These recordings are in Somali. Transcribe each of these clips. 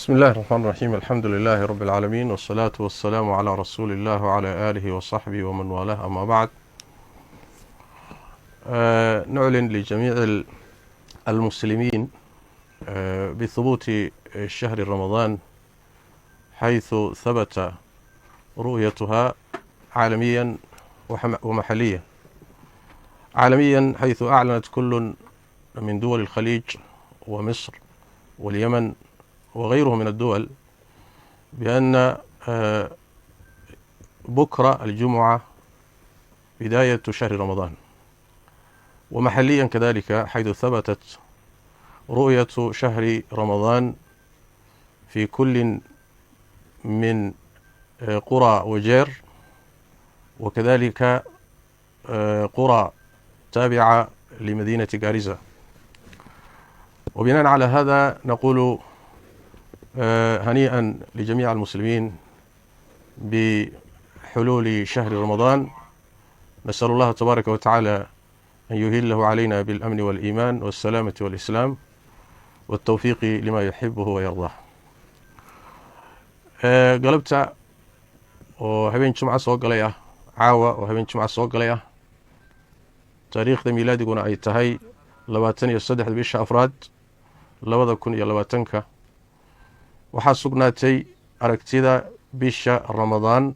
بسم الله الرحمن الرحيم. الحمد لله رب العالمين، والصلاة والسلام على رسول الله وعلى آله وصحبه ومن والاه. أما بعد، نعلن لجميع المسلمين بثبوت شهر رمضان، حيث ثبت رؤيتها عالميا ومحليا. عالميا حيث أعلنت كل من دول الخليج ومصر واليمن وغيره من الدول بأن بكرة الجمعة بداية شهر رمضان، ومحليا كذلك حيث ثبتت رؤية شهر رمضان في كل من قرى وجير، وكذلك قرى تابعة لمدينة غاريزة. وبناء على هذا نقول هنيئا لجميع المسلمين بحلول شهر رمضان. نسأل الله تبارك وتعالى أن يهله علينا بالأمن والإيمان والسلامة والإسلام والتوفيق لما يحبه ويرضاه. قلبت وهبين جمعة سوق ليا عاوة وهبين جمعة سوق ليا تاريخ ميلادي قنا أي تهي لباتن يصدح بيش أفراد لبدا كن يلباتنك. waxaa sugnaatay aragtida bisha ramadaan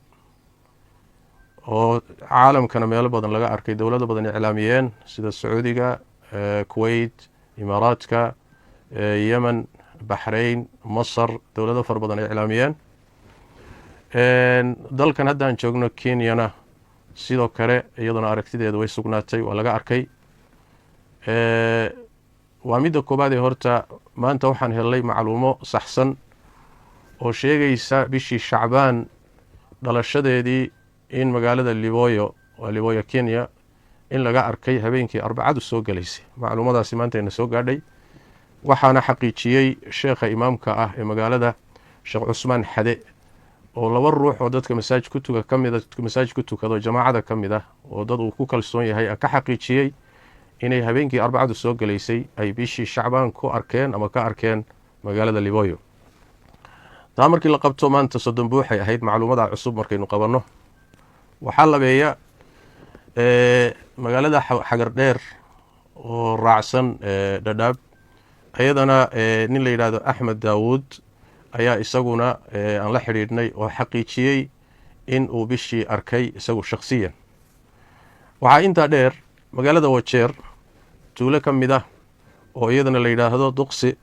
oo caalamkana meelo badan laga arkay, dowlado badan iclaamiyeen sida Sacuudiga, Kuwait, Imaaraadka, Yemen, Bahrain, Masar, dowlado far badan iclaamiyeen. dalkan hadda aan joogno Kenyana sidoo kale iyaduna aragtideedu way sugnaatay, waa laga arkay. waa midda koobaad ee horta maanta waxaan helay macluumo saxsan oo sheegaysa bishii Shacbaan dhalashadeedii in magaalada Liboyo Kenya in laga arkay habeenkii Arbacadu soo galaysay. macluumadaasi maanta ina soo gaadhay, waxaana xaqiijiyay sheekha imaamka ah ee magaalada, Sheekh Cusmaan Xade, oo laba ruux oo dadka masaajid ku tukado jamaacada kamid oo dad uu ku kalsoon yahay ka xaqiijiyay inay habeenkii Arbacadu soo galaysay ay bishii Shacbaan ku arkeen ama ka arkeen magaalada Liboyo. taa markii la qabto maanta soddon buuxay ahayd macluumada cusub markaynu qabanno. waxaa labeeya magaalada Xagardheer oo raacsan Dhadhaab, ayadana nin la yiraahdo Axmed Daawud ayaa isaguna aan la xiriirnay oo xaqiijiyay in uu bishii arkay isagu shakhsiyan. waxaa intaa dheer magaalada Wajeer tuulo ka mid oo iyadana la yiraahdo Duqsi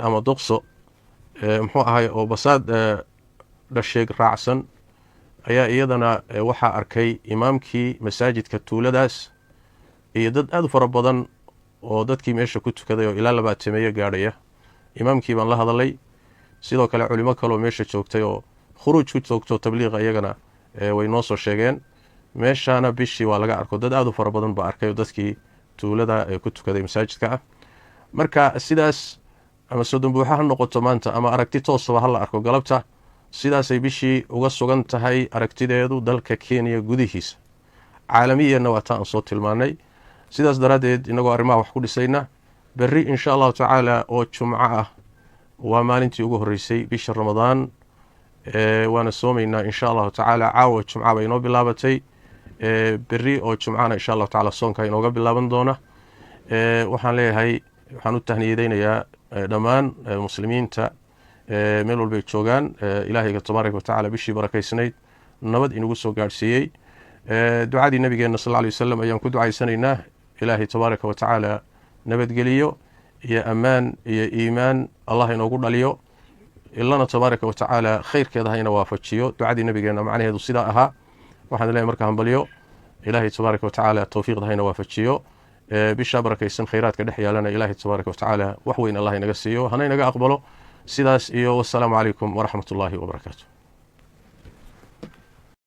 ama Duqso muxuu ahay oo basaad dhasheeg raacsan ayaa iyadana waxaa arkay imaamkii masaajidka tuuladaas iyo dad aad u fara badan oo dadkii meesha ku tukaday oo ilaa 20 gaadhaya. imaamkii baan la hadalay, sidoo kale culimo kale oo meesha joogtay oo khuruuj ku joogto tabliiq iyagana way noo soo sheegeen. meeshana bishii waa laga arko dad aad u fara badan ba arkay dadkii tuulada ku tukaday masaajidka. marka sidaas ama soddon buuxa ha noqoto maanta ama aragti toosaba ha la arko galabta, sidaasay bishii uga sugan tahay aragtideedu dalka Kenya gudihiisa. caalamiyanna waa taan soo tilmaanay. sidaas daradeed inagoo arrimaha wax ku dhisayna berri insha Allah tacaala oo jumco waa maalintii ugu horeysay bisha Ramadaan. waana soomaynaa insha Allah tacaala. caawa jumco bay inoo bilaabatay, berri oo jumcana insha Allah tacaala soonka inooga bilaaban doona. waxaan leeyahay waxaan u tahniyadeynayaa dhammaan muslimiinta meel walba ay joogaan. ilaahayga tabaaraka wa tacaala bishii barakaysnayd nabad inagu soo gaarsiiyey. ducadii nabigeena sallallahu alayhi wasallam ayaan ku ducaysanaynaa. ilaahay tabaaraka wa tacaala nabadgeliyo iyo amaan iyo iimaan Allah inoogu dhaliyo, illana tabaaraka wa tacaala khayrkeeda hayna waafajiyo. ducadii nabigeena macnaheedu sidaa ahaa. waxaan leeyahay marka hanbaliyo ilaahay tabaaraka wa tacaala tawfiiqda hayna waafajiyo. bisha barakaysan khayraadka dhex yaalana ilaahay tabaaraka wa tacaala wax weyn Allah inaga siiyo, hana inaga aqbalo. sidaas iyo wassalaamu calaykum waraxmatullaahi wabarakaatuh.